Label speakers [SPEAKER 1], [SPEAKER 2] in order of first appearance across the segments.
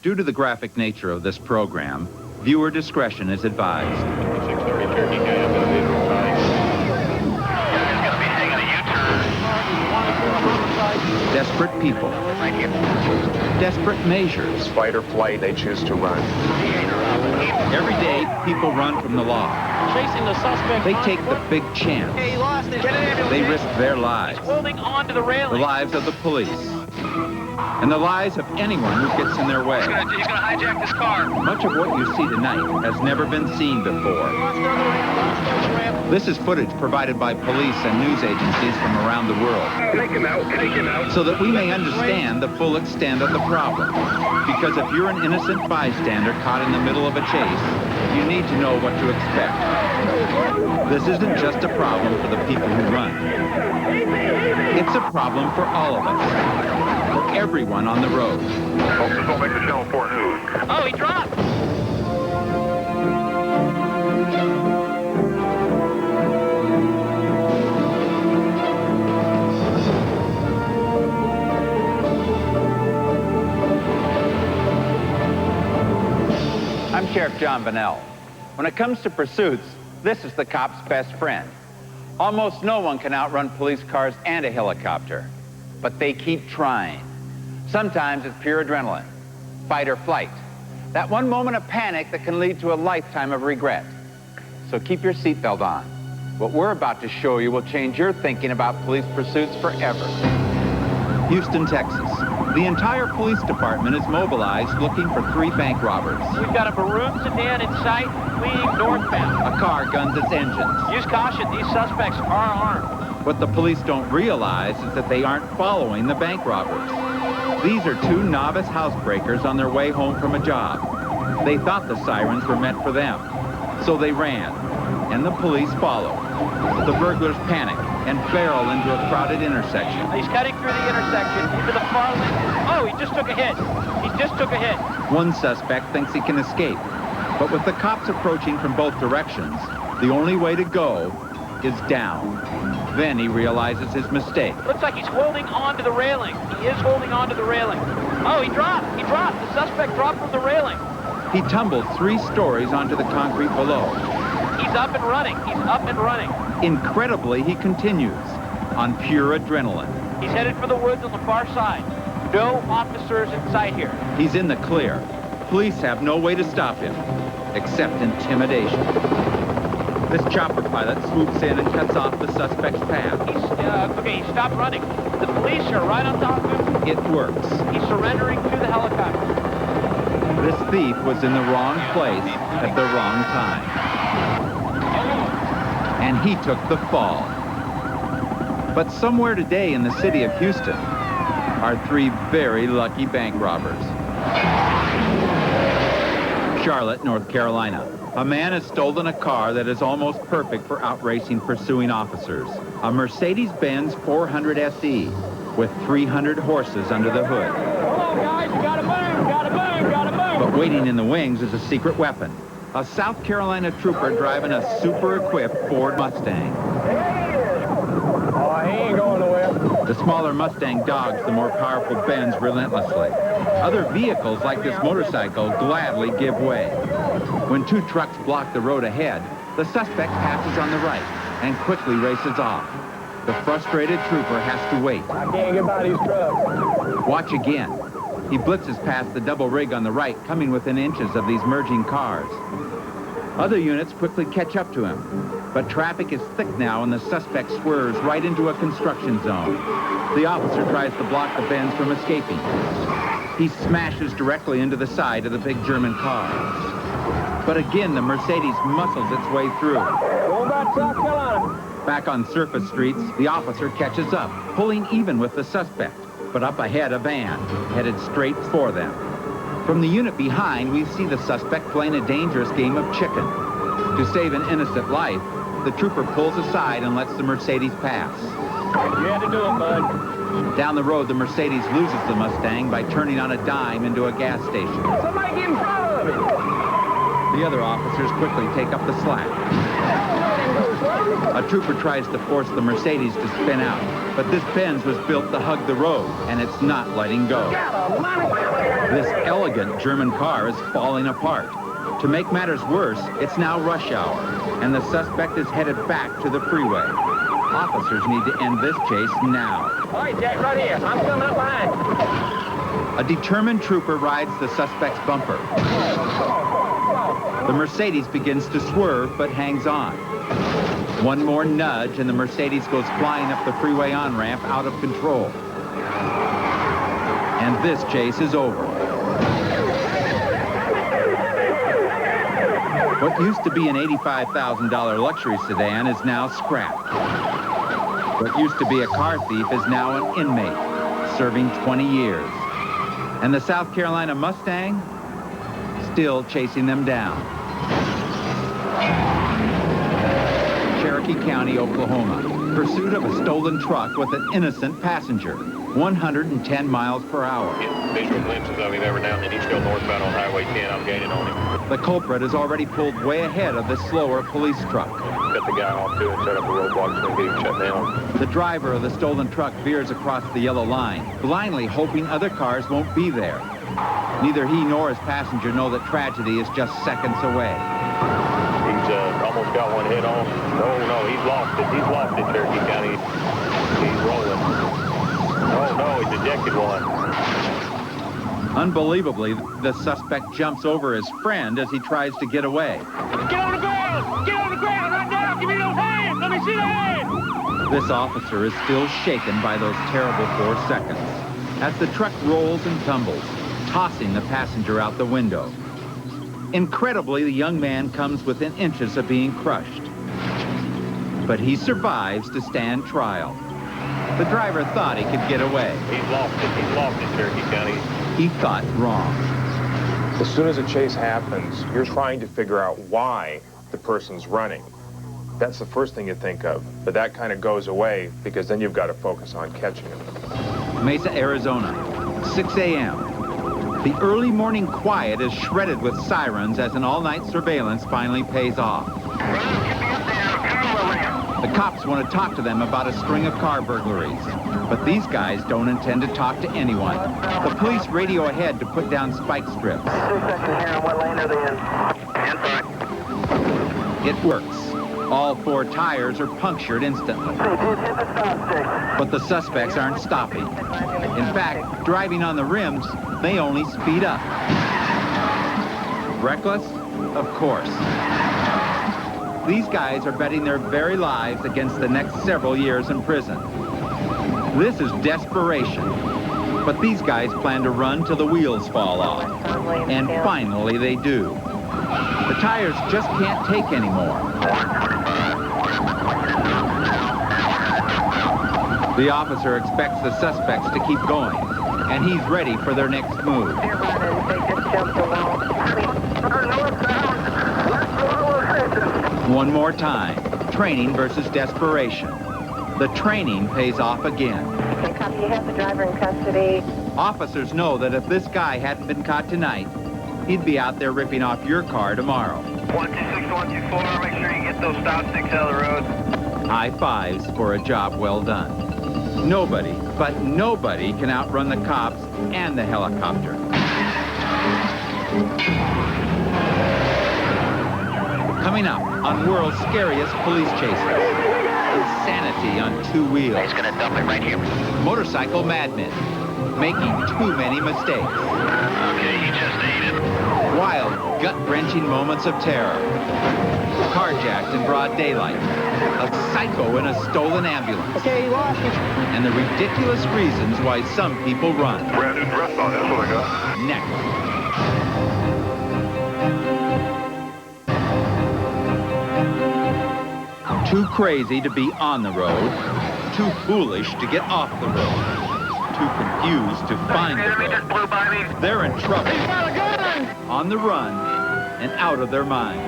[SPEAKER 1] Due to the graphic nature of this program, viewer discretion is advised.
[SPEAKER 2] 630 Cherokee Cab, individual time.
[SPEAKER 1] Desperate people. Desperate measures.
[SPEAKER 3] Fight or flight, they choose to run.
[SPEAKER 1] Every day, people run from the law.
[SPEAKER 4] Chasing the suspect.
[SPEAKER 1] They take the big chance.
[SPEAKER 4] Hey, he lost it.
[SPEAKER 1] They risk their lives.
[SPEAKER 4] Holding on to the railing.
[SPEAKER 1] The lives of the police. And the lives of anyone who gets in their way.
[SPEAKER 4] He's gonna hijack this car.
[SPEAKER 1] Much of what you see tonight has never been seen before. This is footage provided by police and news agencies from around the world.
[SPEAKER 2] Take him out.
[SPEAKER 1] So that we may understand the full extent of the problem. Because if you're an innocent bystander caught in the middle of a chase, you need to know what to expect. This isn't just a problem for the people who run. It's a problem for all of us. For everyone on the road.
[SPEAKER 2] Officers don't make the Channel 4 news.
[SPEAKER 4] Oh, he dropped.
[SPEAKER 1] I'm Sheriff John Bunnell. When it comes to pursuits, this is the cop's best friend. Almost no one can outrun police cars and a helicopter, but they keep trying. Sometimes it's pure adrenaline, fight or flight. That one moment of panic that can lead to a lifetime of regret. So keep your seatbelt on. What we're about to show you will change your thinking about police pursuits forever. Houston, Texas. The entire police department is mobilized looking for 3 bank robbers.
[SPEAKER 4] We've got a maroon sedan in sight, fleeing northbound.
[SPEAKER 1] A car guns its engines.
[SPEAKER 4] Use caution, these suspects are armed.
[SPEAKER 1] What the police don't realize is that they aren't following the bank robbers. These are 2 novice housebreakers on their way home from a job. They thought the sirens were meant for them, so they ran, and the police followed. The burglars panic and barrel into a crowded intersection.
[SPEAKER 4] He's cutting through the intersection into the far lane. Oh, he just took a hit.
[SPEAKER 1] One suspect thinks he can escape, but with the cops approaching from both directions, the only way to go is down. Then he realizes his mistake.
[SPEAKER 4] Looks like he's holding on to the railing. He is holding on to the railing. Oh, he dropped. The suspect dropped from the railing.
[SPEAKER 1] He tumbled 3 stories onto the concrete below.
[SPEAKER 4] He's up and running.
[SPEAKER 1] Incredibly, he continues on pure adrenaline.
[SPEAKER 4] He's headed for the woods on the far side. No officers in sight here.
[SPEAKER 1] He's in the clear. Police have no way to stop him, except intimidation. This chopper pilot swoops in and cuts off the suspect's path.
[SPEAKER 4] He stopped running. The police are right on top of him.
[SPEAKER 1] It works.
[SPEAKER 4] He's surrendering to the helicopter.
[SPEAKER 1] This thief was in the wrong place at the wrong time. And he took the fall. But somewhere today in the city of Houston are 3 very lucky bank robbers. Charlotte, North Carolina. A man has stolen a car that is almost perfect for outracing pursuing officers. A Mercedes-Benz 400 SE with 300 horses under the hood.
[SPEAKER 4] Hold on, guys. We got a boom.
[SPEAKER 1] But waiting in the wings is a secret weapon. A South Carolina trooper driving a super-equipped Ford Mustang.
[SPEAKER 2] Oh, he ain't going nowhere.
[SPEAKER 1] The smaller Mustang dogs the more powerful Benz relentlessly. Other vehicles like this motorcycle gladly give way. When 2 trucks block the road ahead, the suspect passes on the right and quickly races off. The frustrated trooper has to wait.
[SPEAKER 2] I can't get by these trucks.
[SPEAKER 1] Watch again. He blitzes past the double rig on the right, coming within inches of these merging cars. Other units quickly catch up to him, but traffic is thick now and the suspect swerves right into a construction zone. The officer tries to block the Benz from escaping. He smashes directly into the side of the big German car. But again, the Mercedes muscles its way through.
[SPEAKER 2] Going back to South Carolina.
[SPEAKER 1] Back on surface streets, the officer catches up, pulling even with the suspect. But up ahead, a van, headed straight for them. From the unit behind, we see the suspect playing a dangerous game of chicken. To save an innocent life, the trooper pulls aside and lets the Mercedes pass.
[SPEAKER 2] You had to do it, bud.
[SPEAKER 1] Down the road, the Mercedes loses the Mustang by turning on a dime into a gas station.
[SPEAKER 2] Somebody get in front of it.
[SPEAKER 1] The other officers quickly take up the slack. A trooper tries to force the Mercedes to spin out, but this Benz was built to hug the road, and it's not letting go.
[SPEAKER 2] Got a money.
[SPEAKER 1] This elegant German car is falling apart. To make matters worse, it's now rush hour, and the suspect is headed back to the freeway. Officers need to end this chase now.
[SPEAKER 2] All right, Jack, right here. I'm coming up behind.
[SPEAKER 1] A determined trooper rides the suspect's bumper. The Mercedes begins to swerve, but hangs on. One more nudge, and the Mercedes goes flying up the freeway on-ramp out of control. And this chase is over. What used to be an $85,000 luxury sedan is now scrapped. What used to be a car thief is now an inmate, serving 20 years. And the South Carolina Mustang, still chasing them down. Cherokee County, Oklahoma. Pursuit of a stolen truck with an innocent passenger. 110 miles per hour.
[SPEAKER 5] Visual glimpses of him every now and then. He's still northbound on Highway 10. I'm gaining on him.
[SPEAKER 1] The culprit has already pulled way ahead of the slower police truck.
[SPEAKER 5] Cut the guy off to it, set up a roadblock so he can get him shut down.
[SPEAKER 1] The driver of the stolen truck veers across the yellow line, blindly hoping other cars won't be there. Neither he nor his passenger know that tragedy is just seconds away.
[SPEAKER 5] He's almost got one head on. No, he's lost it. He's lost it, Cherokee County. He's rolling. No, he's ejected one.
[SPEAKER 1] Unbelievably, the suspect jumps over his friend as he tries to get away.
[SPEAKER 2] Get on the ground! Get on the ground right now! Give me those hands! Let me see the hands!
[SPEAKER 1] This officer is still shaken by those terrible 4 seconds as the truck rolls and tumbles, tossing the passenger out the window. Incredibly, the young man comes within inches of being crushed. But he survives to stand trial. The driver thought he could get away.
[SPEAKER 5] He's lost it, Cherokee County.
[SPEAKER 1] He thought wrong.
[SPEAKER 3] As soon as a chase happens, you're trying to figure out why the person's running. That's the first thing you think of. But that kind of goes away because then you've got to focus on catching him.
[SPEAKER 1] Mesa, Arizona, 6 a.m. The early morning quiet is shredded with sirens as an all-night surveillance finally pays off. The cops want to talk to them about a string of car burglaries, but these guys don't intend to talk to anyone. The police radio ahead to put down spike strips. It works. All 4 tires are punctured instantly. But the suspects aren't stopping. In fact, driving on the rims, they only speed up. Reckless? Of course. These guys are betting their very lives against the next several years in prison. This is desperation. But these guys plan to run till the wheels fall off. And finally they do. The tires just can't take anymore. The officer expects the suspects to keep going, and he's ready for their next move. One more time, training versus desperation. The training pays off again.
[SPEAKER 6] Okay, copy. You have the driver in custody.
[SPEAKER 1] Officers know that if this guy hadn't been caught tonight, he'd be out there ripping off your car tomorrow.
[SPEAKER 7] 126, 124, make sure you get those stop sticks out of the road.
[SPEAKER 1] High fives for a job well done. Nobody, but nobody can outrun the cops and the helicopter. Coming up on World's Scariest Police Chases. Insanity on 2 wheels.
[SPEAKER 7] He's gonna dump it right here.
[SPEAKER 1] Motorcycle madmen. Making too many mistakes.
[SPEAKER 7] Okay, he just ate it.
[SPEAKER 1] Wild, gut-wrenching moments of terror. Carjacked in broad daylight. A psycho in a stolen ambulance.
[SPEAKER 2] Okay, you lost me.
[SPEAKER 1] And the ridiculous reasons why some people run.
[SPEAKER 5] Brand new dress on, that's what I got.
[SPEAKER 1] Next. Too crazy to be on the road. Too foolish to get off the road. Too confused to find the
[SPEAKER 7] Enemy just
[SPEAKER 1] road.
[SPEAKER 7] blew by me.
[SPEAKER 1] They're in trouble.
[SPEAKER 2] He's got a gun!
[SPEAKER 1] On the run and out of their minds.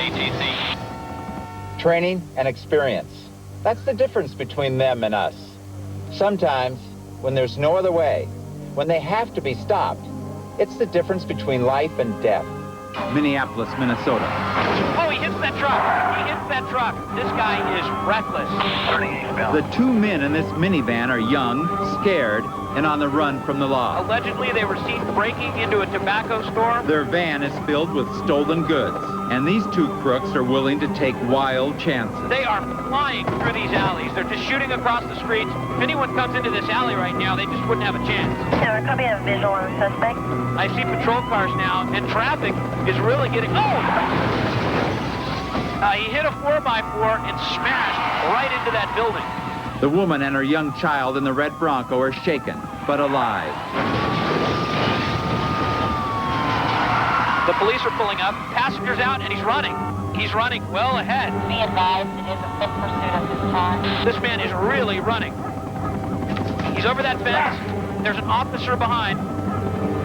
[SPEAKER 7] TC.
[SPEAKER 1] Training and experience. That's the difference between them and us. Sometimes, when there's no other way, when they have to be stopped, it's the difference between life and death. Minneapolis, Minnesota.
[SPEAKER 4] Oh, he hits that truck. He hits that truck. This guy is reckless.
[SPEAKER 1] The 2 men in this minivan are young, scared, and on the run from the law.
[SPEAKER 4] Allegedly, they were seen breaking into a tobacco store.
[SPEAKER 1] Their van is filled with stolen goods, and these two crooks are willing to take wild chances.
[SPEAKER 4] They are flying through these alleys. They're just shooting across the streets. If anyone comes into this alley right now, they just wouldn't have a chance.
[SPEAKER 6] There could be a visual on the suspect.
[SPEAKER 4] I see patrol cars now, and traffic is really getting... Oh! He hit a 4x4 and smashed right into that building.
[SPEAKER 1] The woman and her young child in the red Bronco are shaken, but alive.
[SPEAKER 4] The police are pulling up, passengers out, and he's running. He's running well ahead.
[SPEAKER 6] Be advised, it is a fit pursuit at this time.
[SPEAKER 4] This man is really running. He's over that fence. There's an officer behind.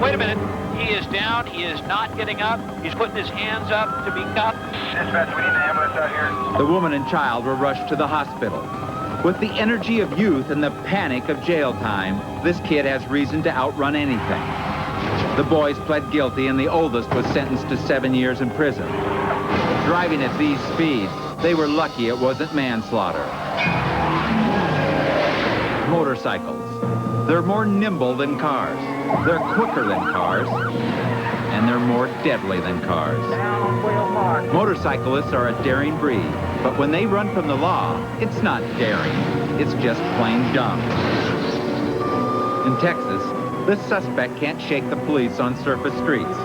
[SPEAKER 4] Wait a minute. He is down. He is not getting up. He's putting his hands up to be cuffed.
[SPEAKER 7] Dispatch, we need an ambulance out here.
[SPEAKER 1] The woman and child were rushed to the hospital. With the energy of youth and the panic of jail time, this kid has reason to outrun anything. The boys pled guilty, and the oldest was sentenced to 7 years in prison. Driving at these speeds, they were lucky it wasn't manslaughter. Motorcycles. They're more nimble than cars. They're quicker than cars. And they're more deadly than cars. Motorcyclists are a daring breed, but when they run from the law, it's not daring. It's just plain dumb. In Texas, this suspect can't shake the police on surface streets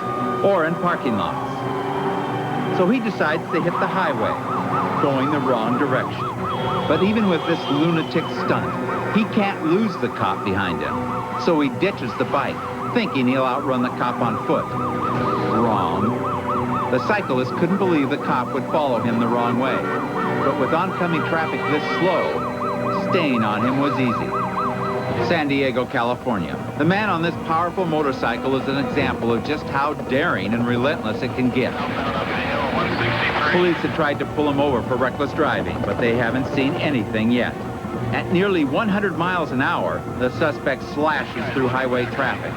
[SPEAKER 1] or in parking lots. So he decides to hit the highway, going the wrong direction. But even with this lunatic stunt, he can't lose the cop behind him. So he ditches the bike, thinking he'll outrun the cop on foot. Wrong. The cyclist couldn't believe the cop would follow him the wrong way. But with oncoming traffic this slow, staying on him was easy. San Diego, California. The man on this powerful motorcycle is an example of just how daring and relentless it can get. Police had tried to pull him over for reckless driving, but they haven't seen anything yet. At nearly 100 miles an hour, the suspect slashes through highway traffic.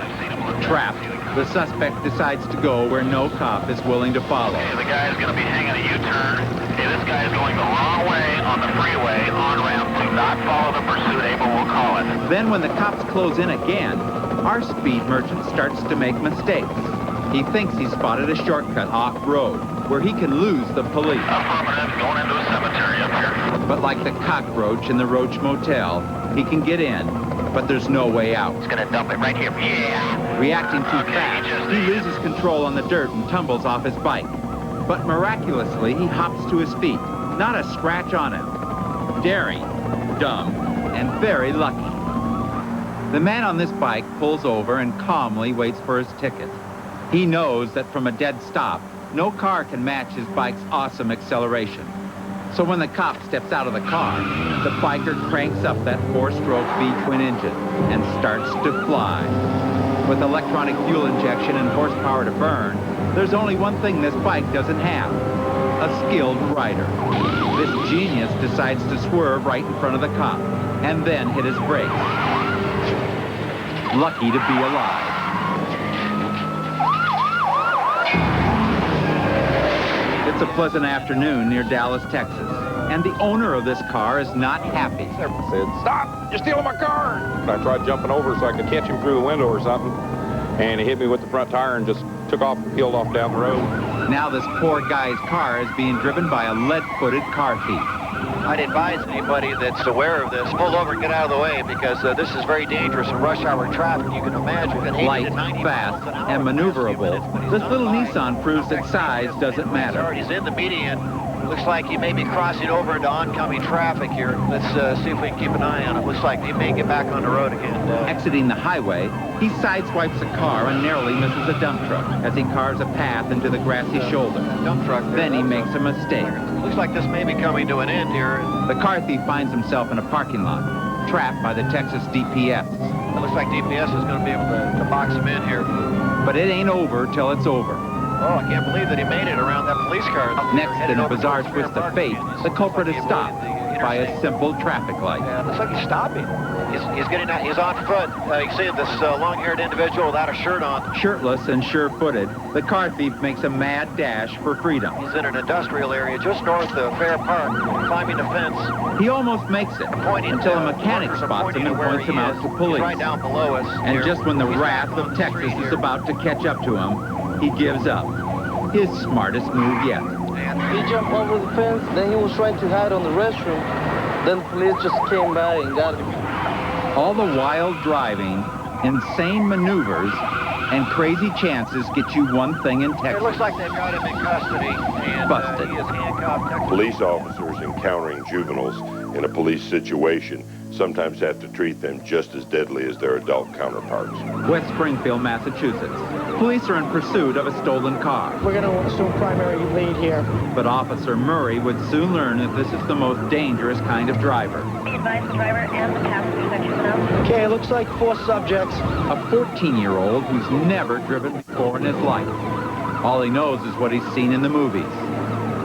[SPEAKER 1] Trapped, the suspect decides to go where no cop is willing to follow.
[SPEAKER 7] Okay, the guy is going to be hanging a U-turn. Okay, this guy is going the wrong way on the freeway, on-ramp. Do not follow the pursuit. Able will call it.
[SPEAKER 1] Then when the cops close in again, our speed merchant starts to make mistakes. He thinks he spotted a shortcut off-road where he can lose the police.
[SPEAKER 7] Affirmative, going into a cemetery up here.
[SPEAKER 1] But like the cockroach in the Roach Motel, he can get in, but there's no way out.
[SPEAKER 7] It's going to dump it right here. Yeah.
[SPEAKER 1] Reacting too fast, he loses control on the dirt and tumbles off his bike. But miraculously, he hops to his feet. Not a scratch on him. Daring, dumb, and very lucky. The man on this bike pulls over and calmly waits for his ticket. He knows that from a dead stop, no car can match his bike's awesome acceleration. So when the cop steps out of the car, the biker cranks up that 4-stroke V-twin engine and starts to fly. With electronic fuel injection and horsepower to burn, there's only one thing this bike doesn't have: a skilled rider. This genius decides to swerve right in front of the cop and then hit his brakes. Lucky to be alive. It's a pleasant afternoon near Dallas, Texas, and the owner of this car is not happy.
[SPEAKER 3] I said, "Stop! You're stealing my car!" And I tried jumping over so I could catch him through the window or something, and he hit me with the front tire and just took off and peeled off down the road.
[SPEAKER 1] Now this poor guy's car is being driven by a lead-footed car thief.
[SPEAKER 8] I'd advise anybody that's aware of this, pull over and get out of the way, because this is very dangerous in rush hour traffic. You can imagine.
[SPEAKER 1] Light, fast, and maneuverable, this little Nissan proves that size doesn't matter.
[SPEAKER 8] He's in the median. Looks like he may be crossing over into oncoming traffic here. Let's see if we can keep an eye on him. Looks like he may get back on the road again.
[SPEAKER 1] Exiting the highway, he sideswipes a car and narrowly misses a dump truck as he carves a path into the grassy shoulder.
[SPEAKER 8] Dump truck there.
[SPEAKER 1] Then he makes a mistake.
[SPEAKER 8] Looks like this may be coming to an end here.
[SPEAKER 1] The car thief finds himself in a parking lot, trapped by the Texas DPS.
[SPEAKER 8] It looks like DPS is going to be able to box him in here.
[SPEAKER 1] But it ain't over till it's over.
[SPEAKER 8] Oh, I can't believe that he made it around that police car.
[SPEAKER 1] Next, in a bizarre twist of fate, the culprit is stopped by a simple traffic light.
[SPEAKER 8] Yeah, looks like he's stopping. He's getting out. He's on foot. You can see this long-haired individual without a shirt on.
[SPEAKER 1] Shirtless and sure-footed, the car thief makes a mad dash for freedom.
[SPEAKER 8] He's in an industrial area just north of Fair Park, climbing a fence.
[SPEAKER 1] He almost makes it until a mechanic spots him and points him out to police.
[SPEAKER 8] He's right down below us.
[SPEAKER 1] And just when the wrath of Texas is about to catch up to him, he gives up. His smartest move yet.
[SPEAKER 9] He jumped over the fence, then he was trying to hide on the restroom. Then the police just came by and got him.
[SPEAKER 1] All the wild driving, insane maneuvers, and crazy chances get you one thing in Texas.
[SPEAKER 8] It looks like they've got him in custody, and
[SPEAKER 1] Busted.
[SPEAKER 8] he is handcuffed.
[SPEAKER 10] Police officers encountering juveniles in a police situation sometimes have to treat them just as deadly as their adult counterparts.
[SPEAKER 1] West Springfield, Massachusetts. Police are in pursuit of a stolen car.
[SPEAKER 9] We're going to assume primary lead here.
[SPEAKER 1] But Officer Murray would soon learn that this is the most dangerous kind of driver.
[SPEAKER 6] Be advised the driver and the passenger section now.
[SPEAKER 9] Okay, it looks like 4 subjects.
[SPEAKER 1] A 14-year-old who's never driven before in his life. All he knows is what he's seen in the movies.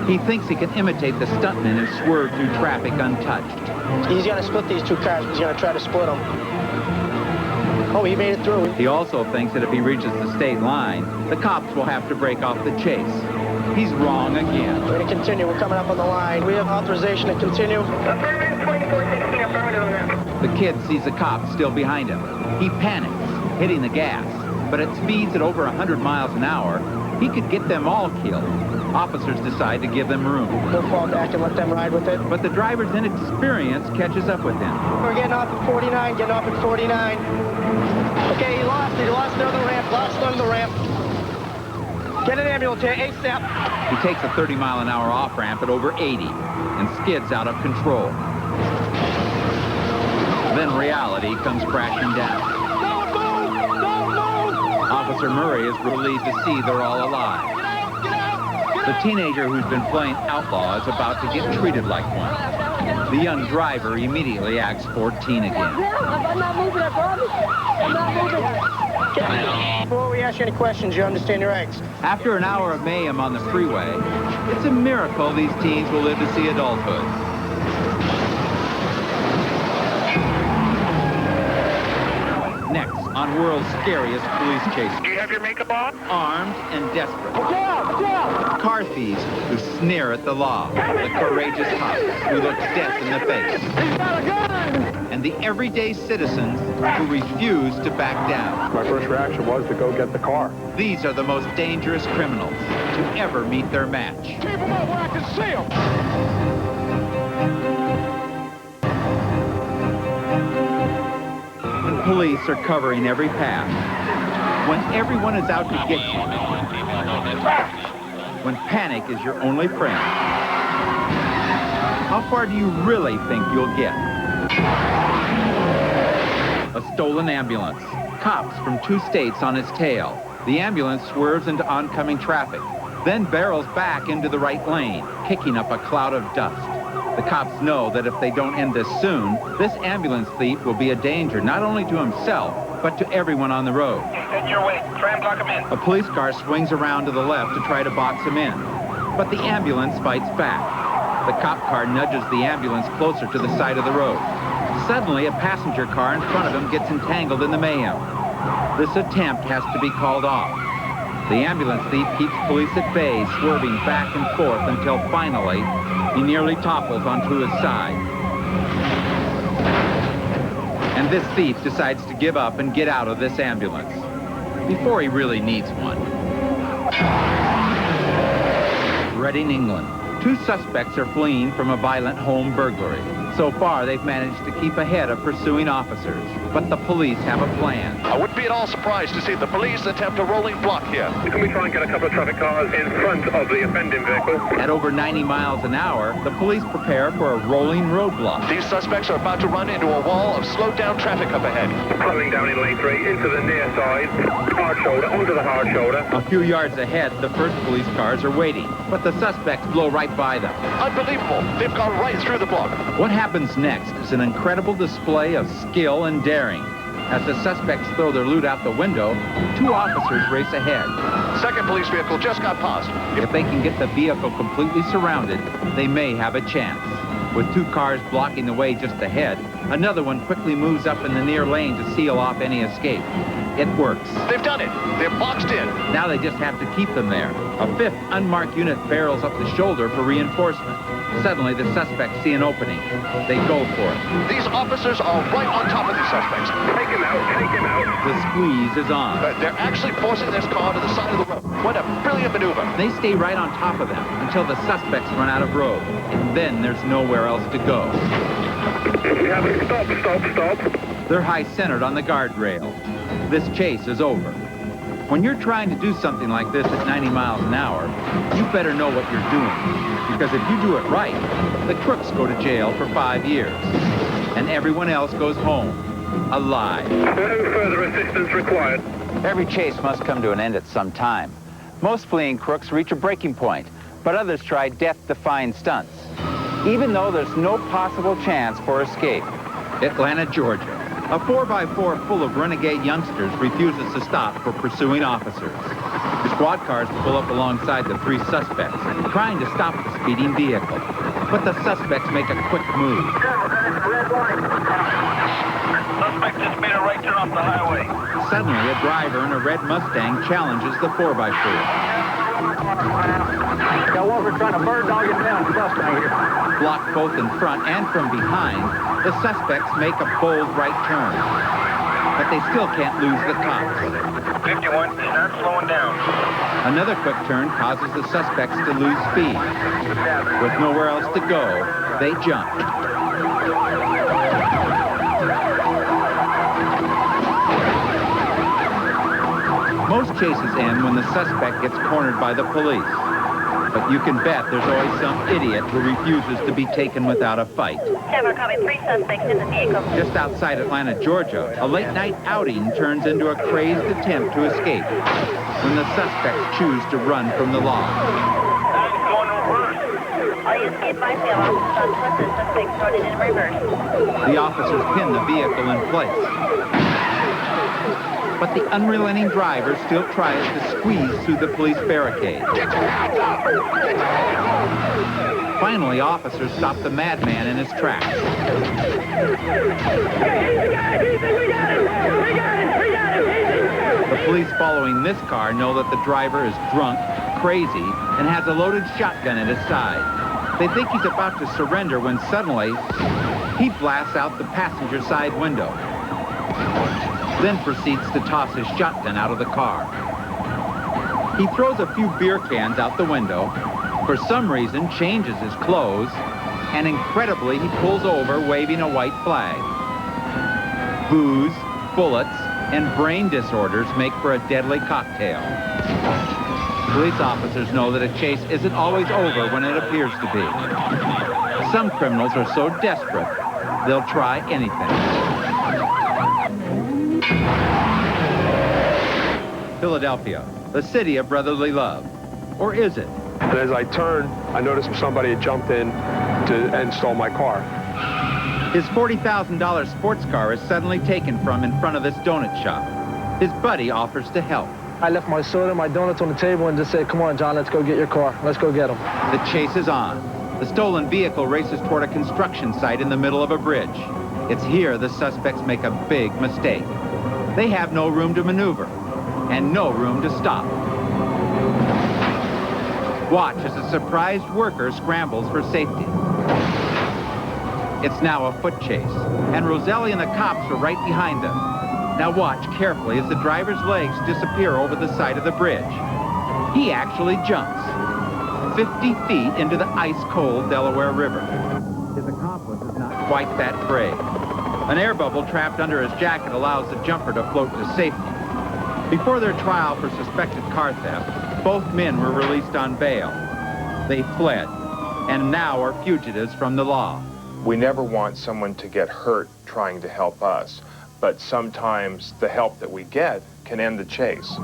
[SPEAKER 1] He thinks he can imitate the stuntmen and swerve through traffic untouched.
[SPEAKER 9] He's going to split these 2 cars. He's going to try to split them. Oh, he made it through.
[SPEAKER 1] He also thinks that if he reaches the state line, the cops will have to break off the chase. He's wrong again.
[SPEAKER 9] We're going to continue. We're coming up on the line. We have authorization to continue.
[SPEAKER 6] Affirmative 2416, affirmative on that.
[SPEAKER 1] The kid sees the cops still behind him. He panics, hitting the gas. But at speeds at over 100 miles an hour, he could get them all killed. Officers decide to give them room.
[SPEAKER 9] He'll fall back and let them ride with it.
[SPEAKER 1] But the driver's inexperience catches up with him.
[SPEAKER 9] We're getting off at 49, getting off at 49. Okay, he lost another ramp, lost another ramp. Get an ambulance here, ASAP.
[SPEAKER 1] He takes a 30-mile-an-hour off-ramp at over 80 and skids out of control. Then reality comes crashing down.
[SPEAKER 2] Don't move! Don't move!
[SPEAKER 1] Officer Murray is relieved to see they're all alive. The teenager who's been playing outlaw is about to get treated like one. The young driver immediately acts 14 again.
[SPEAKER 9] I'm not moving, I promise. I'm not moving. Before we ask you any questions, you understand your rights.
[SPEAKER 1] After an hour of mayhem on the freeway, it's a miracle these teens will live to see adulthood. Next on World's Scariest Police Chases.
[SPEAKER 2] Do you have your makeup on?
[SPEAKER 1] Armed and desperate.
[SPEAKER 2] Down! Down!
[SPEAKER 1] Car thieves who sneer at the law. The courageous cops who look death in the face.
[SPEAKER 2] He's got a gun!
[SPEAKER 1] And the everyday citizens who refuse to back down.
[SPEAKER 3] My first reaction was to go get the car.
[SPEAKER 1] These are the most dangerous criminals to ever meet their match.
[SPEAKER 2] Keep him up where I can see him!
[SPEAKER 1] Police are covering every path. When everyone is out to get you. When panic is your only friend. How far do you really think you'll get? A stolen ambulance. Cops from 2 states on its tail. The ambulance swerves into oncoming traffic, then barrels back into the right lane, kicking up a cloud of dust. The cops know that if they don't end this soon, this ambulance thief will be a danger not only to himself, but to everyone on the road.
[SPEAKER 2] Head your way. Try and block him in.
[SPEAKER 1] A police car swings around to the left to try to box him in, but the ambulance fights back. The cop car nudges the ambulance closer to the side of the road. Suddenly, a passenger car in front of him gets entangled in the mayhem. This attempt has to be called off. The ambulance thief keeps police at bay, swerving back and forth until finally, he nearly topples onto his side. And this thief decides to give up and get out of this ambulance before he really needs one. Reading, England. 2 suspects are fleeing from a violent home burglary. So far, they've managed to keep ahead of pursuing officers, but the police have a plan.
[SPEAKER 11] I wouldn't be at all surprised to see the police attempt a rolling block here.
[SPEAKER 5] Can we try and get a couple of traffic cars in front of the offending vehicle?
[SPEAKER 1] At over 90 miles an hour, the police prepare for a rolling roadblock.
[SPEAKER 11] These suspects are about to run into a wall of slowed down traffic up ahead.
[SPEAKER 5] Pulling down in lane 3 into the near side, hard shoulder, onto the hard shoulder.
[SPEAKER 1] A few yards ahead, the first police cars are waiting, but the suspects blow right by them.
[SPEAKER 11] Unbelievable. They've gone right through the block.
[SPEAKER 1] What happens next is an incredible display of skill and daring. As the suspects throw their loot out the window, 2 officers race ahead.
[SPEAKER 11] Second police vehicle just got past.
[SPEAKER 1] If they can get the vehicle completely surrounded, they may have a chance. With 2 cars blocking the way just ahead, another one quickly moves up in the near lane to seal off any escape. It works.
[SPEAKER 11] They've done it. They're boxed in.
[SPEAKER 1] Now they just have to keep them there. A 5th unmarked unit barrels up the shoulder for reinforcement. Suddenly, the suspects see an opening. They go for it.
[SPEAKER 11] These officers are right on top of these suspects.
[SPEAKER 2] Take him out, take him out.
[SPEAKER 1] The squeeze is on.
[SPEAKER 11] They're actually forcing this car to the side of the road. What a brilliant maneuver.
[SPEAKER 1] They stay right on top of them until the suspects run out of road. And then there's nowhere else to go.
[SPEAKER 2] We have a stop.
[SPEAKER 1] They're high-centered on the guardrail. This chase is over. When you're trying to do something like this at 90 miles an hour, you better know what you're doing. Because if you do it right, the crooks go to jail for 5 years. And everyone else goes home, alive.
[SPEAKER 2] No further assistance required.
[SPEAKER 1] Every chase must come to an end at some time. Most fleeing crooks reach a breaking point, but others try death-defying stunts, even though there's no possible chance for escape. Atlanta, Georgia. A 4x4 full of renegade youngsters refuses to stop for pursuing officers. The squad cars pull up alongside the 3 suspects, trying to stop the speeding vehicle. But the suspects make a quick move.
[SPEAKER 7] Suspect just made a right turn off the highway.
[SPEAKER 1] Suddenly, a driver in a red Mustang challenges the 4x4.
[SPEAKER 9] Got one for trying to bird dog it down. Mustang here.
[SPEAKER 1] Blocked both in front and from behind, the suspects make a bold right turn. But they still can't lose the cops.
[SPEAKER 7] 51, start slowing down.
[SPEAKER 1] Another quick turn causes the suspects to lose speed. With nowhere else to go, they jump. Most chases end when the suspect gets cornered by the police. But you can bet there's always some idiot who refuses to be taken without a fight.
[SPEAKER 6] Tower, copy, 3 suspects in the vehicle.
[SPEAKER 1] Just outside Atlanta, Georgia, a late-night outing turns into a crazed attempt to escape when the suspects choose to run from the law.
[SPEAKER 6] All units be advised, the officers on foot, the suspect started in reverse.
[SPEAKER 1] The officers pin the vehicle in place. But the unrelenting driver still tries to squeeze through the police barricade. Finally, officers stop the madman in his tracks. The police following this car know that the driver is drunk, crazy, and has a loaded shotgun at his side. They think he's about to surrender when suddenly he blasts out the passenger side window. Then proceeds to toss his shotgun out of the car. He throws a few beer cans out the window, for some reason changes his clothes, and incredibly he pulls over waving a white flag. Booze, bullets, and brain disorders make for a deadly cocktail. Police officers know that a chase isn't always over when it appears to be. Some criminals are so desperate, they'll try anything. Philadelphia, the city of brotherly love. Or is it?
[SPEAKER 3] And as I turned, I noticed somebody had jumped in and stole my car.
[SPEAKER 1] His $40,000 sports car is suddenly taken from in front of this donut shop. His buddy offers to help.
[SPEAKER 9] I left my soda and my donuts on the table and just said, come on, John, let's go get your car. Let's go get them.
[SPEAKER 1] The chase is on. The stolen vehicle races toward a construction site in the middle of a bridge. It's here the suspects make a big mistake. They have no room to maneuver and no room to stop. Watch as a surprised worker scrambles for safety. It's now a foot chase, and Roselli and the cops are right behind them. Now watch carefully as the driver's legs disappear over the side of the bridge. He actually jumps 50 feet into the ice-cold Delaware River. His accomplice is not quite that brave. An air bubble trapped under his jacket allows the jumper to float to safety. Before their trial for suspected car theft, both men were released on bail. They fled, and now are fugitives from the law.
[SPEAKER 3] We never want someone to get hurt trying to help us, but sometimes the help that we get can end the chase.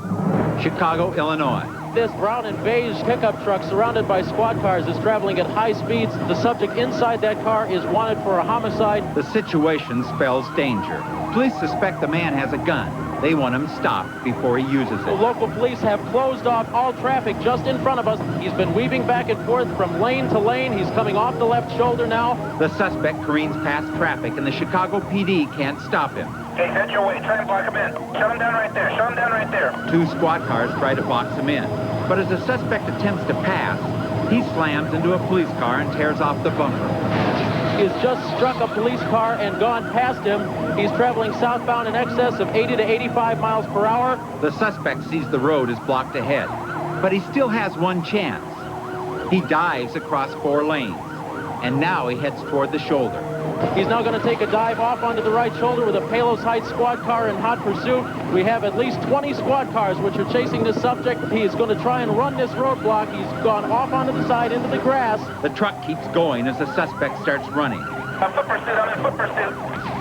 [SPEAKER 1] Chicago, Illinois.
[SPEAKER 12] This brown and beige pickup truck surrounded by squad cars is traveling at high speeds. The subject inside that car is wanted for a homicide.
[SPEAKER 1] The situation spells danger. Police suspect the man has a gun. They want him stopped before he uses
[SPEAKER 12] The
[SPEAKER 1] it.
[SPEAKER 12] local police have closed off all traffic just in front of us. He's been weaving back and forth from lane to lane. He's coming off the left shoulder now.
[SPEAKER 1] The suspect careens past traffic, and the Chicago PD can't stop him.
[SPEAKER 2] Hey, head your way. Try and block him in. Shut him down right there. Shut him down right there.
[SPEAKER 1] 2 squad cars try to box him in. But as the suspect attempts to pass, he slams into a police car and tears off the bumper.
[SPEAKER 12] He's just struck a police car and gone past him. He's traveling southbound in excess of 80 to 85 miles per hour.
[SPEAKER 1] The suspect sees the road is blocked ahead, but he still has one chance. He dives across 4 lanes, and now he heads toward the shoulder.
[SPEAKER 12] He's now going to take a dive off onto the right shoulder with a Palos Heights squad car in hot pursuit. We have at least 20 squad cars which are chasing this subject. He is going to try and run this roadblock. He's gone off onto the side into the grass.
[SPEAKER 1] The truck keeps going as the suspect starts running.
[SPEAKER 2] A foot pursuit. I'm in foot pursuit.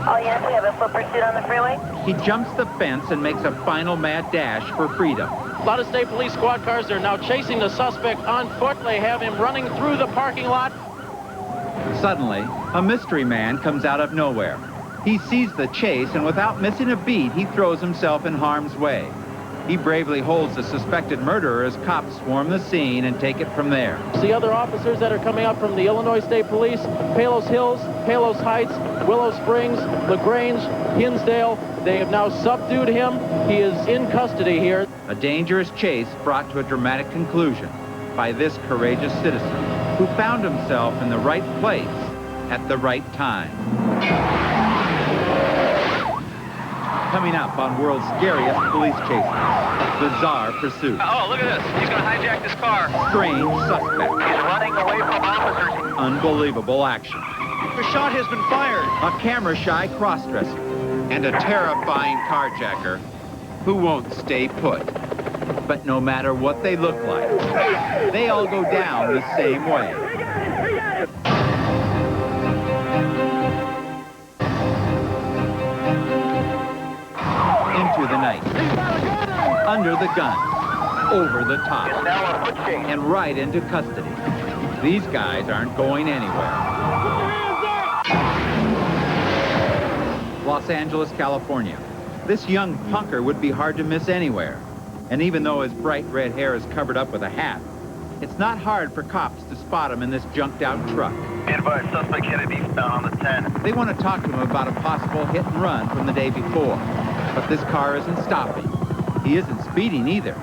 [SPEAKER 6] Oh, yes, we have a foot pursuit on the freeway.
[SPEAKER 1] He jumps the fence and makes a final mad dash for freedom.
[SPEAKER 12] A lot of state police squad cars are now chasing the suspect on foot. They have him running through the parking lot.
[SPEAKER 1] Suddenly, a mystery man comes out of nowhere. He sees the chase, and without missing a beat, he throws himself in harm's way. He bravely holds the suspected murderer as cops swarm the scene and take it from there.
[SPEAKER 12] See other officers that are coming up from the Illinois State Police, Palos Hills, Palos Heights, Willow Springs, LaGrange, Hinsdale. They have now subdued him. He is in custody here.
[SPEAKER 1] A dangerous chase brought to a dramatic conclusion by this courageous citizen who found himself in the right place at the right time. Coming up on World's Scariest Police Chases, bizarre pursuit.
[SPEAKER 4] Oh, look at this. He's going to hijack this car.
[SPEAKER 1] Strange suspect.
[SPEAKER 4] He's running away from officers.
[SPEAKER 1] Unbelievable action.
[SPEAKER 8] The shot has been fired.
[SPEAKER 1] A camera-shy cross-dresser. And a terrifying carjacker who won't stay put. But no matter what they look like, they all go down the same way. Into the night, under the gun, over the top, and right into custody. These guys aren't going anywhere. Los Angeles, California. This young punker would be hard to miss anywhere. And even though his bright red hair is covered up with a hat, it's not hard for cops to spot him in this junked-out truck.
[SPEAKER 7] Be advised, suspect Kennedy found on the 10.
[SPEAKER 1] They want to talk to him about a possible hit and run from the day before. But this car isn't stopping. He isn't speeding either.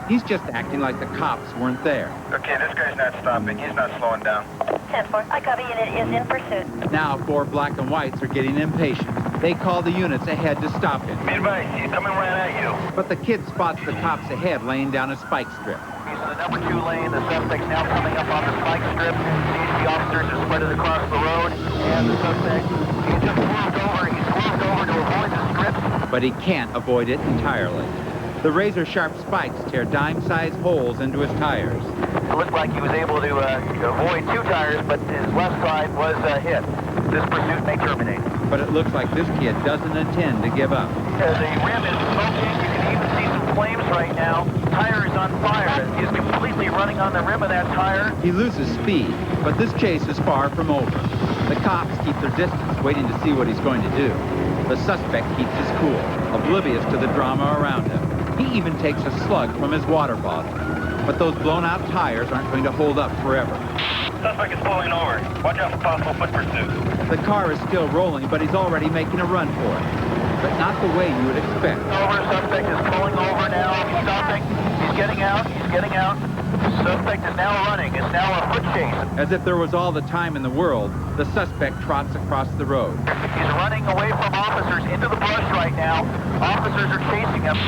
[SPEAKER 1] He's just acting like the cops weren't there.
[SPEAKER 2] Okay, this guy's not stopping. He's not slowing down.
[SPEAKER 6] 10-4. I copy. Unit is in pursuit.
[SPEAKER 1] Now 4 black and whites are getting impatient. They call the units ahead to stop him.
[SPEAKER 7] Be advised, he's coming right at you.
[SPEAKER 1] But the kid spots the cops ahead laying down a spike strip.
[SPEAKER 7] He's in the number 2 lane. The suspect's now coming up on the spike strip. The officers are spread across the road. And the suspect, he just swerved over. He swerved over to avoid the strip.
[SPEAKER 1] But he can't avoid it entirely. The razor-sharp spikes tear dime-sized holes into his tires.
[SPEAKER 7] It looked like he was able to avoid 2 tires, but his left side was hit. This pursuit may terminate.
[SPEAKER 1] But it looks like this kid doesn't intend to give up.
[SPEAKER 7] The rim is smoking. You can even see some flames right now. Tire is on fire. He's completely running on the rim of that tire.
[SPEAKER 1] He loses speed, but this chase is far from over. The cops keep their distance, waiting to see what he's going to do. The suspect keeps his cool, oblivious to the drama around him. He even takes a slug from his water bottle. But those blown-out tires aren't going to hold up forever.
[SPEAKER 2] Suspect is pulling over. Watch out for possible foot pursuit.
[SPEAKER 1] The car is still rolling, but he's already making a run for it. But not the way you would expect.
[SPEAKER 7] Over, suspect is pulling over now. He's stopping. He's getting out. He's getting out. Suspect is now running. It's now a foot chase.
[SPEAKER 1] As if there was all the time in the world, the suspect trots across the road.
[SPEAKER 7] He's running away from officers into the brush right now. Officers are chasing him.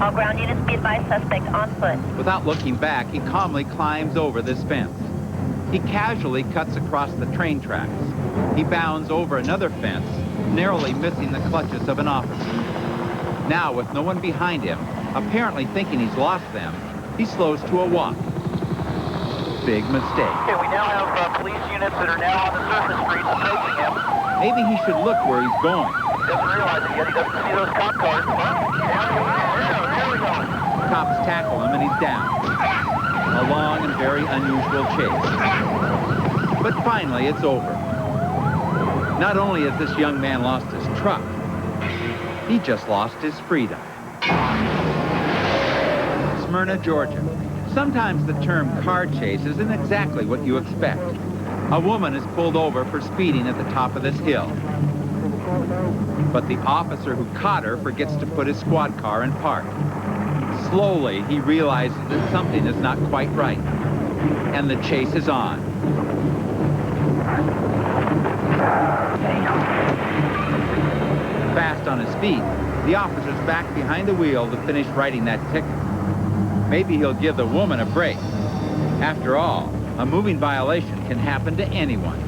[SPEAKER 6] All ground units be advised, suspect on foot.
[SPEAKER 1] Without looking back, he calmly climbs over this fence. He casually cuts across the train tracks. He bounds over another fence, narrowly missing the clutches of an officer. Now, with no one behind him, apparently thinking he's lost them, he slows to a walk. Big mistake.
[SPEAKER 7] Okay, we now have police units that are now on the surface streets approaching him.
[SPEAKER 1] Maybe he should look where he's going.
[SPEAKER 7] He doesn't realize it yet. He doesn't see those cop cars. There we go.
[SPEAKER 1] Cops tackle him and he's down. A long and very unusual chase. But finally, it's over. Not only has this young man lost his truck, he just lost his freedom. Smyrna, Georgia. Sometimes the term car chase isn't exactly what you expect. A woman is pulled over for speeding at the top of this hill. But the officer who caught her forgets to put his squad car in park. Slowly, he realizes that something is not quite right, and the chase is on. Fast on his feet, the officer's back behind the wheel to finish writing that ticket. Maybe he'll give the woman a break. After all, a moving violation can happen to anyone.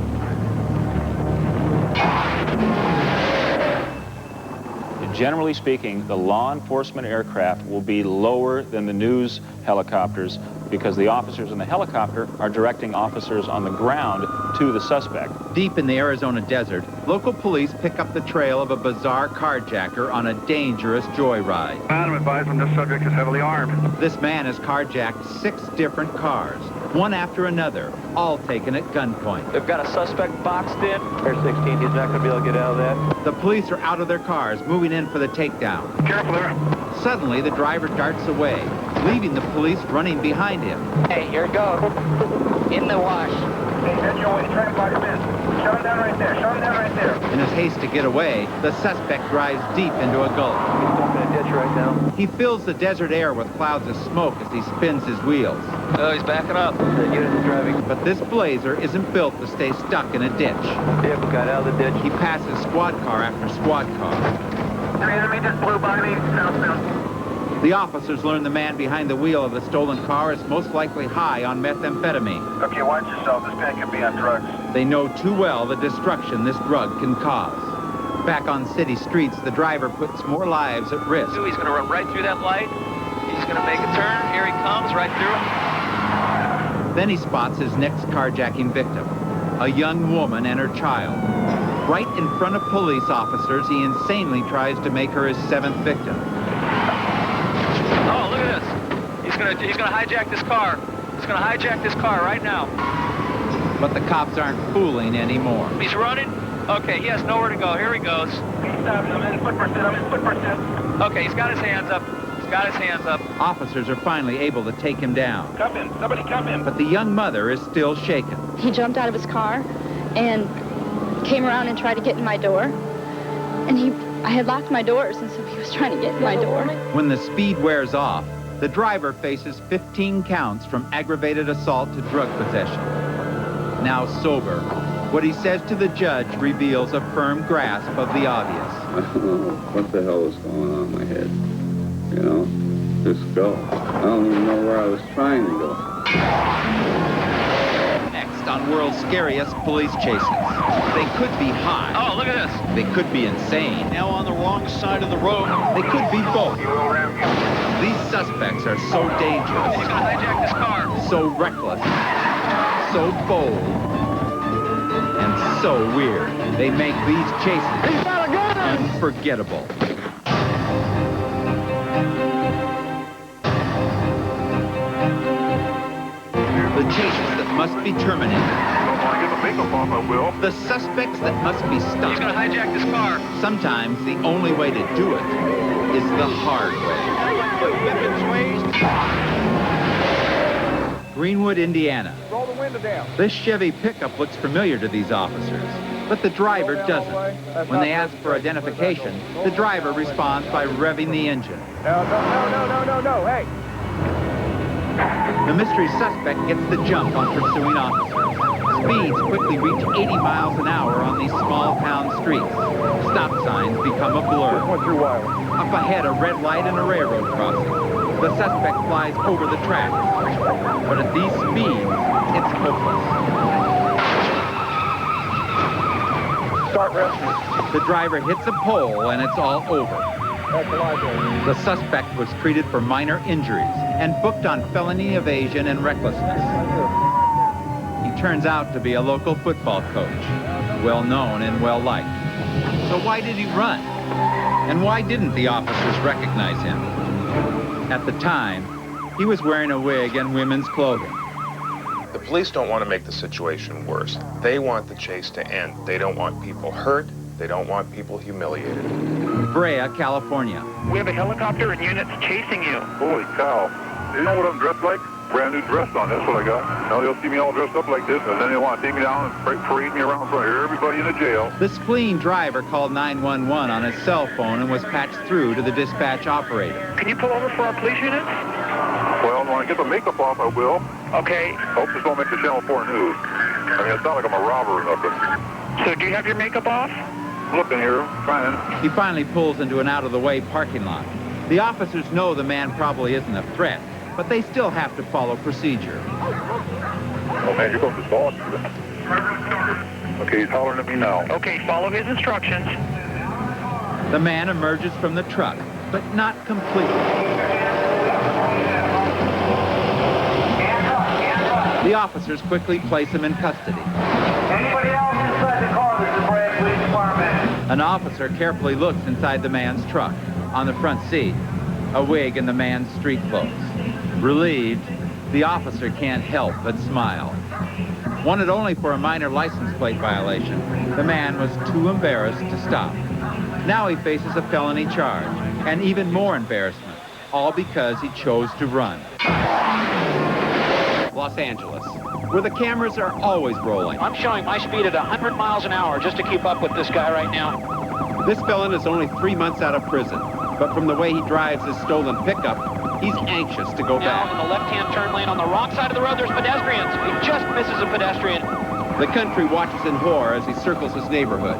[SPEAKER 13] Generally speaking, the law enforcement aircraft will be lower than the news helicopters because the officers in the helicopter are directing officers on the ground to the suspect.
[SPEAKER 1] Deep in the Arizona desert, local police pick up the trail of a bizarre carjacker on a dangerous joyride.
[SPEAKER 14] I'm advised when this subject is heavily armed.
[SPEAKER 1] This man has carjacked 6 different cars, one after another, all taken at gunpoint.
[SPEAKER 15] They've got a suspect boxed in. Air 16, he's not going to be able to get out of that.
[SPEAKER 1] The police are out of their cars, moving in for the takedown.
[SPEAKER 14] Careful there.
[SPEAKER 1] Suddenly, the driver darts away, leaving the police running behind him.
[SPEAKER 7] Hey, here it goes. In the wash.
[SPEAKER 14] Hey, head your way. Try and block him in. Shut him down right there. Shut him down right there.
[SPEAKER 1] In his haste to get away, the suspect drives deep into a gulch.
[SPEAKER 15] He's stuck in a ditch right now.
[SPEAKER 1] He fills the desert air with clouds of smoke as he spins his wheels.
[SPEAKER 15] Oh, he's backing up. The unit is driving.
[SPEAKER 1] But this Blazer isn't built to stay stuck in a ditch.
[SPEAKER 15] Vehicle got out of the ditch.
[SPEAKER 1] He passes squad car after squad car.
[SPEAKER 14] The enemy just blew by me. Southbound.
[SPEAKER 1] The officers learn the man behind the wheel of the stolen car is most likely high on methamphetamine.
[SPEAKER 14] Okay, watch yourself. This man could be on drugs.
[SPEAKER 1] They know too well the destruction this drug can cause. Back on city streets, the driver puts more lives at risk.
[SPEAKER 4] He's going to run right through that light. He's going to make a turn. Here he comes, right through it.
[SPEAKER 1] Then he spots his next carjacking victim, a young woman and her child. Right in front of police officers, he insanely tries to make her his 7th victim.
[SPEAKER 4] Oh, look at this. He's going to hijack this car. He's going to hijack this car right now.
[SPEAKER 1] But the cops aren't fooling anymore.
[SPEAKER 4] He's running. Okay, he has nowhere to go. Here he goes.
[SPEAKER 14] He stops. I'm in foot pursuit. I'm in foot pursuit.
[SPEAKER 4] Okay, he's got his hands up. He's got his hands up.
[SPEAKER 1] Officers are finally able to take him down.
[SPEAKER 14] Come in. Somebody come in.
[SPEAKER 1] But the young mother is still shaken.
[SPEAKER 16] He jumped out of his car and came around and tried to get in my door. And I had locked my doors, and so he was trying to get in my door.
[SPEAKER 1] When the speed wears off, the driver faces 15 counts from aggravated assault to drug possession. Now sober, what he says to the judge reveals a firm grasp of the obvious.
[SPEAKER 17] I don't know what the hell was going on in my head. You know, just go. I don't even know where I was trying to go.
[SPEAKER 1] Next on World's Scariest Police Chases. They could be high.
[SPEAKER 4] Oh, look at this.
[SPEAKER 1] They could be insane.
[SPEAKER 4] Now on the wrong side of the road.
[SPEAKER 1] They could be both. These suspects are so dangerous.
[SPEAKER 4] He's going to hijack this car.
[SPEAKER 1] So reckless. So bold. And so weird. They make these chases unforgettable. The chases that must be terminated. The suspects that must be stopped.
[SPEAKER 4] He's going to hijack this car.
[SPEAKER 1] Sometimes the only way to do it is the hard way. Greenwood, Indiana.
[SPEAKER 14] Roll the window down.
[SPEAKER 1] This Chevy pickup looks familiar to these officers, but the driver doesn't. When they ask for identification, the driver responds by revving the engine.
[SPEAKER 14] No, hey.
[SPEAKER 1] The mystery suspect gets the jump on pursuing officers. Speeds quickly reach 80 miles an hour on these small-town streets. Stop signs become a blur. Up ahead, a red light and a railroad crossing. The suspect flies over the tracks. But at these speeds, it's hopeless.
[SPEAKER 14] Start rescue.
[SPEAKER 1] The driver hits a pole and it's all over. The suspect was treated for minor injuries and booked on felony evasion and recklessness. He turns out to be a local football coach, well-known and well-liked. So why did he run? And why didn't the officers recognize him? At the time, he was wearing a wig and women's clothing.
[SPEAKER 3] The police don't want to make the situation worse. They want the chase to end. They don't want people hurt. They don't want people humiliated.
[SPEAKER 1] Brea, California.
[SPEAKER 14] We have a helicopter and units chasing you.
[SPEAKER 5] Holy cow.
[SPEAKER 18] You know what I'm dressed like? Brand new dress on. That's what I got. Now they'll see me all dressed up like this, and then they want to take me down and parade me around in front of everybody in the jail.
[SPEAKER 1] This fleeing driver called 911 on his cell phone and was patched through to the dispatch operator.
[SPEAKER 14] Can you pull over for our police units?
[SPEAKER 18] Well, when I get the makeup off, I will.
[SPEAKER 14] Okay.
[SPEAKER 18] Hope this don't make the Channel 4 news. I mean, it's not like I'm a robber or nothing.
[SPEAKER 14] So do you have your makeup off?
[SPEAKER 18] Looking here, trying.
[SPEAKER 1] He finally pulls into an out-of-the-way parking lot. The officers know the man probably isn't a threat, but they still have to follow procedure.
[SPEAKER 18] Oh, man, you're going to dog. Okay, he's hollering at me now.
[SPEAKER 14] Okay, follow his instructions.
[SPEAKER 1] The man emerges from the truck, but not completely. The officers quickly place him in custody.
[SPEAKER 14] Anybody else inside the car? This is Brad, Police Department.
[SPEAKER 1] An officer carefully looks inside the man's truck. On the front seat, a wig and the man's street clothes. Relieved, the officer can't help but smile. Wanted only for a minor license plate violation, the man was too embarrassed to stop. Now he faces a felony charge, and even more embarrassment, all because he chose to run. Los Angeles, where the cameras are always rolling.
[SPEAKER 4] I'm showing my speed at 100 miles an hour just to keep up with this guy right now.
[SPEAKER 1] This felon is only 3 months out of prison, but from the way he drives his stolen pickup, he's anxious to go back.
[SPEAKER 4] Now in the left-hand turn lane on the wrong side of the road, there's pedestrians. He just misses a pedestrian.
[SPEAKER 1] The country watches in horror as he circles his neighborhood.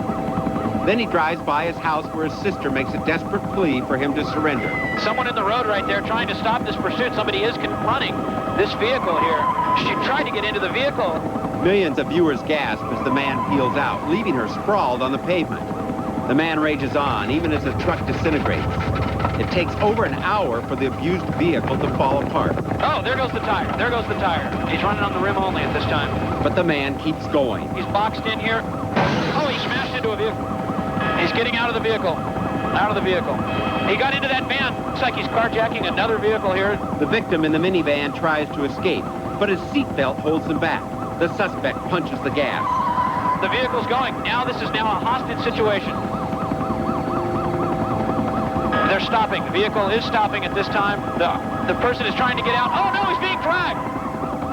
[SPEAKER 1] Then he drives by his house where his sister makes a desperate plea for him to surrender.
[SPEAKER 4] Someone in the road right there trying to stop this pursuit. Somebody is running this vehicle here. She tried to get into the vehicle.
[SPEAKER 1] Millions of viewers gasp as the man peels out, leaving her sprawled on the pavement. The man rages on, even as the truck disintegrates. It takes over an hour for the abused vehicle to fall apart.
[SPEAKER 4] Oh, there goes the tire. There goes the tire. He's running on the rim only at this time.
[SPEAKER 1] But the man keeps going.
[SPEAKER 4] He's boxed in here. Oh, he smashed into a vehicle. He's getting out of the vehicle. Out of the vehicle. He got into that van. Looks like he's carjacking another vehicle here.
[SPEAKER 1] The victim in the minivan tries to escape, but his seatbelt holds him back. The suspect punches the gas.
[SPEAKER 4] The vehicle's going. Now this is now a hostage situation. They're stopping. The vehicle is stopping at this time. The person is trying to get out. Oh, no, he's being dragged.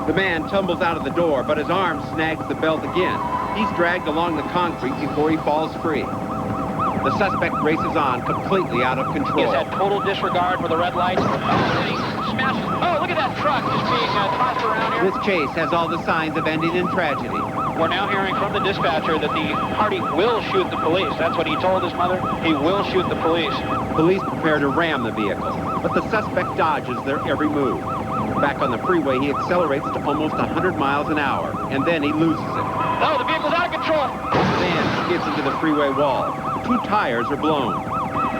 [SPEAKER 1] The man tumbles out of the door, but his arm snags the belt again. He's dragged along the concrete before he falls free. The suspect races on, completely out of control.
[SPEAKER 4] He has had total disregard for the red lights. Oh, he smashes. Oh, look at that truck just being tossed around here.
[SPEAKER 1] This chase has all the signs of ending in tragedy.
[SPEAKER 4] We're now hearing from the dispatcher that the party will shoot the police. That's what he told his mother. He will shoot the police.
[SPEAKER 1] Police prepare to ram the vehicle, but the suspect dodges their every move. Back on the freeway, he accelerates to almost 100 miles an hour, and then he loses it.
[SPEAKER 4] Oh, the vehicle's out of control.
[SPEAKER 1] The van skids into the freeway wall. 2 tires are blown.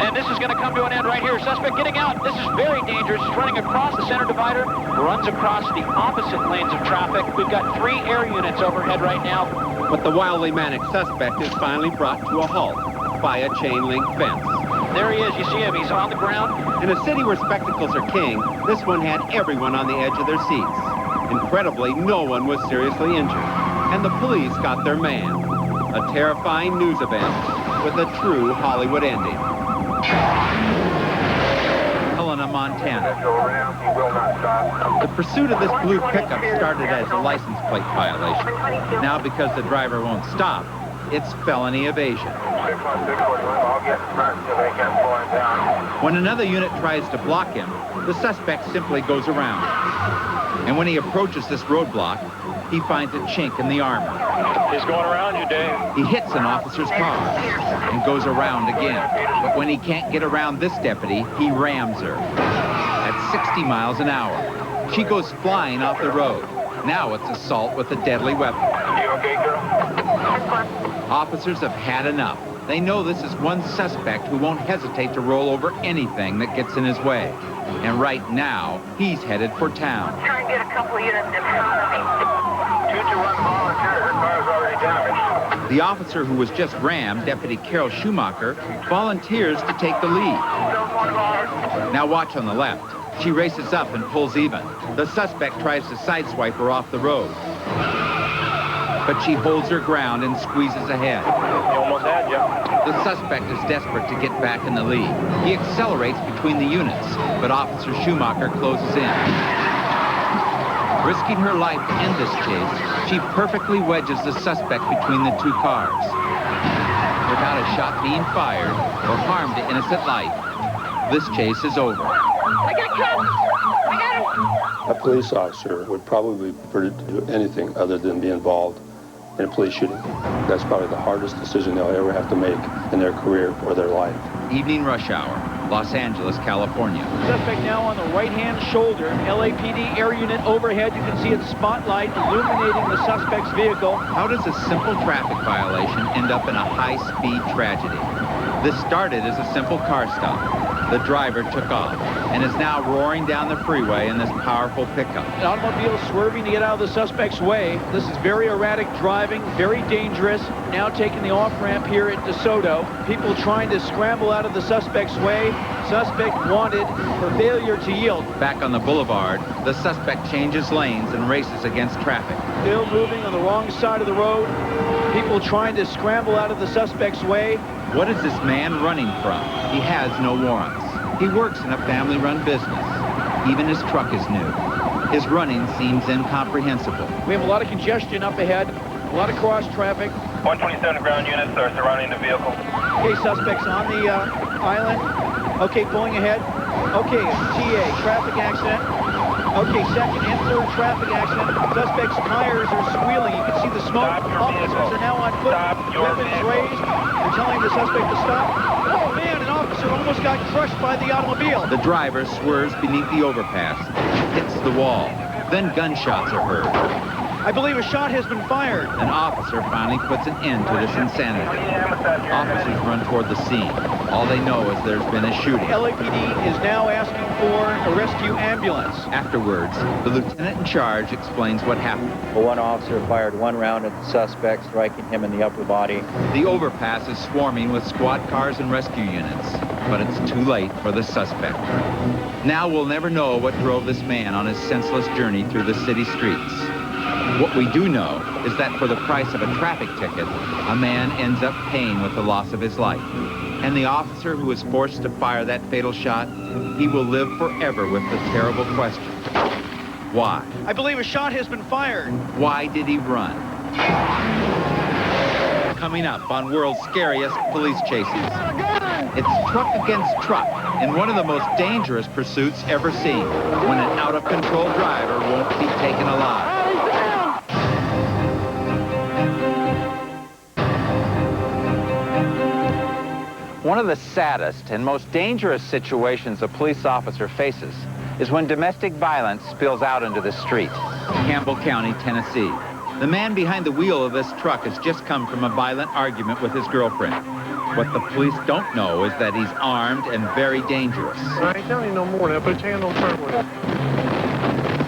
[SPEAKER 4] And this is going to come to an end right here. Suspect getting out. This is very dangerous. He's running across the center divider, runs across the opposite lanes of traffic. We've got 3 air units overhead right now.
[SPEAKER 1] But the wildly manic suspect is finally brought to a halt by a chain-link fence.
[SPEAKER 4] There he is. You see him. He's on the ground.
[SPEAKER 1] In a city where spectacles are king, this one had everyone on the edge of their seats. Incredibly, no one was seriously injured, and the police got their man. A terrifying news event with a true Hollywood ending. Helena, Montana. The pursuit of this blue pickup started as a license plate violation. Now, because the driver won't stop, it's felony evasion. When another unit tries to block him, the suspect simply goes around. And when he approaches this roadblock, he finds a chink in the armor.
[SPEAKER 18] He's going around you, Dave.
[SPEAKER 1] He hits an officer's car and goes around again. But when he can't get around this deputy, he rams her at 60 miles an hour. She goes flying off the road. Now it's assault with a deadly weapon.
[SPEAKER 18] You okay, girl?
[SPEAKER 1] Officers have had enough. They know this is one suspect who won't hesitate to roll over anything that gets in his way. And right now, he's headed for town.
[SPEAKER 6] Try and get a couple of units in front of me.
[SPEAKER 18] 221 volunteer. Her car's already damaged.
[SPEAKER 1] The officer who was just rammed, Deputy Carol Schumacher, volunteers to take the lead. Now watch on the left. She races up and pulls even. The suspect tries to sideswipe her off the road. but she holds her ground and squeezes ahead.
[SPEAKER 14] You almost had you.
[SPEAKER 1] The suspect is desperate to get back in the lead. He accelerates between the units, but Officer Schumacher closes in. Risking her life to end this chase, she perfectly wedges the suspect between the two cars. Without a shot being fired or harm to innocent life, this chase is over.
[SPEAKER 2] I got cops! I got him!
[SPEAKER 19] A police officer would probably prefer to do anything other than be involved in a police shooting. That's probably the hardest decision they'll ever have to make in their career or their life.
[SPEAKER 1] Evening rush hour, Los Angeles, California.
[SPEAKER 4] Suspect now on the right-hand shoulder. LAPD air unit overhead. You can see its spotlight illuminating the suspect's vehicle.
[SPEAKER 1] How does a simple traffic violation end up in a high-speed tragedy? This started as a simple car stop. The driver took off and is now roaring down the freeway in this powerful pickup.
[SPEAKER 4] An automobile swerving to get out of the suspect's way. This is very erratic driving, very dangerous. Now taking the off-ramp here at DeSoto. People trying to scramble out of the suspect's way. Suspect wanted for failure to yield.
[SPEAKER 1] Back on the boulevard, the suspect changes lanes and races against traffic.
[SPEAKER 4] Still moving on the wrong side of the road. People trying to scramble out of the suspect's way.
[SPEAKER 1] What is this man running from? He has no warrants. He works in a family-run business. Even his truck is new. His running seems incomprehensible.
[SPEAKER 4] We have a lot of congestion up ahead, a lot of cross traffic.
[SPEAKER 14] 127 ground units are surrounding the vehicle.
[SPEAKER 4] Okay, suspects on the island. Okay, pulling ahead. Okay, TA, traffic accident. Okay, second and third traffic accident. Suspect's tires are squealing. You can see the smoke. Officers are now on foot. Weapons raised. They're telling the suspect to stop. Oh, man, an officer almost got crushed by the automobile.
[SPEAKER 1] The driver swerves beneath the overpass, hits the wall. Then gunshots are heard.
[SPEAKER 4] I believe a shot has been fired.
[SPEAKER 1] An officer finally puts an end to this insanity. Officers run toward the scene. All they know is there's been a shooting.
[SPEAKER 4] LAPD is now asking for a rescue ambulance.
[SPEAKER 1] Afterwards, the lieutenant in charge explains what happened.
[SPEAKER 15] One officer fired one round at the suspect, striking him in the upper body.
[SPEAKER 1] The overpass is swarming with squad cars and rescue units, but it's too late for the suspect. Now we'll never know what drove this man on his senseless journey through the city streets. What we do know is that for the price of a traffic ticket, a man ends up paying with the loss of his life. And the officer who was forced to fire that fatal shot, he will live forever with the terrible question. Why?
[SPEAKER 4] I believe a shot has been fired.
[SPEAKER 1] Why did he run? Coming up on World's Scariest Police Chases. It's truck against truck in one of the most dangerous pursuits ever seen, when an out-of-control driver won't be taken alive. One of the saddest and most dangerous situations a police officer faces is when domestic violence spills out into the street. Campbell County, Tennessee. The man behind the wheel of this truck has just come from a violent argument with his girlfriend. What the police don't know is that he's armed and very dangerous.
[SPEAKER 14] I ain't telling you no more now. Put your hand on the turn wheel.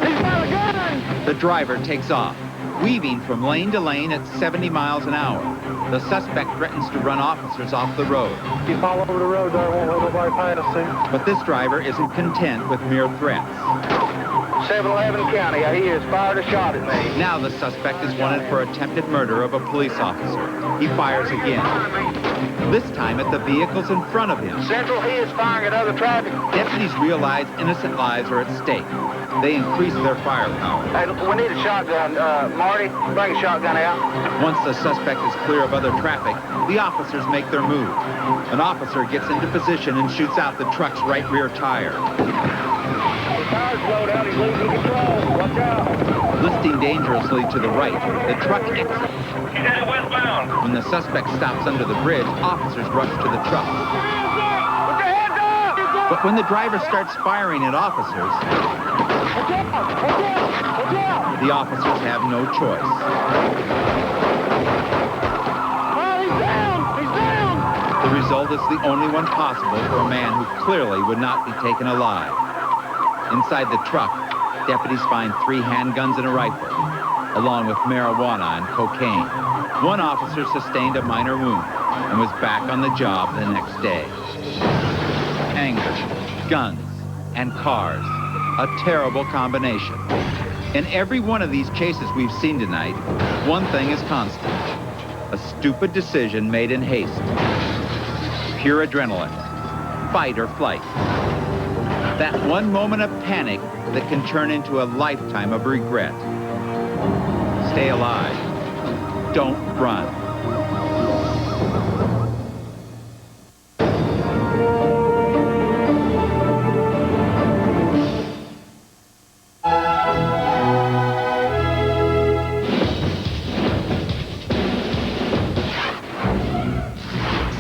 [SPEAKER 14] He's got a gun!
[SPEAKER 1] The driver takes off, weaving from lane to lane at 70 miles an hour. The suspect threatens to run officers off the road.
[SPEAKER 14] He's all over the road there, won't let nobody pass him.
[SPEAKER 1] But this driver isn't content with mere threats.
[SPEAKER 14] 711 County, he has fired a shot at me.
[SPEAKER 1] Now the suspect is wanted for attempted murder of a police officer. He fires again. This time at the vehicles in front of him.
[SPEAKER 14] Central, he is firing at other traffic.
[SPEAKER 1] Deputies realize innocent lives are at stake. They increase their firepower.
[SPEAKER 14] Hey, we need a shotgun. Marty, bring a shotgun out.
[SPEAKER 1] Once the suspect is clear of other traffic, the officers make their move. An officer gets into position and shoots out the truck's right rear tire.
[SPEAKER 14] The tire's blowed out. He's losing control. Watch out.
[SPEAKER 1] Listing dangerously to the right, the truck exits.
[SPEAKER 14] He's headed westbound.
[SPEAKER 1] When the suspect stops under the bridge, officers rush to the truck.
[SPEAKER 14] Put your hands up!
[SPEAKER 1] But when the driver starts firing at officers, the officers have no choice.
[SPEAKER 14] Oh, he's down! He's down!
[SPEAKER 1] The result is the only one possible for a man who clearly would not be taken alive. Inside the truck, deputies find 3 handguns and a rifle, along with marijuana and cocaine. One officer sustained a minor wound and was back on the job the next day. Anger, guns, and cars. A terrible combination. In every one of these chases we've seen tonight, one thing is constant. A stupid decision made in haste. Pure adrenaline. Fight or flight. That one moment of panic that can turn into a lifetime of regret. Stay alive. Don't run.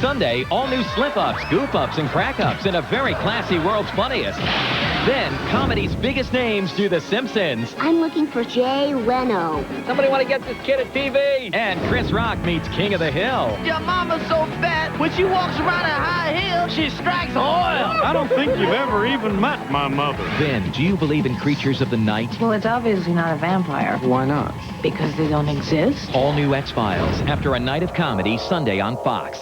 [SPEAKER 20] Sunday, all new slip-ups, goof-ups, and crack-ups in a very classy World's Funniest. Then, comedy's biggest names do The Simpsons.
[SPEAKER 21] I'm looking for Jay Leno.
[SPEAKER 20] Somebody want to get this kid a TV? And Chris Rock meets King of the Hill.
[SPEAKER 2] Your mama's so fat, when she walks around a high hill, she strikes oil.
[SPEAKER 14] I don't think you've ever even met my mother.
[SPEAKER 20] Then, do you believe in creatures of the night?
[SPEAKER 22] Well, it's obviously not a vampire.
[SPEAKER 20] Why not?
[SPEAKER 22] Because they don't exist.
[SPEAKER 20] All new X-Files, after a night of comedy, Sunday on Fox.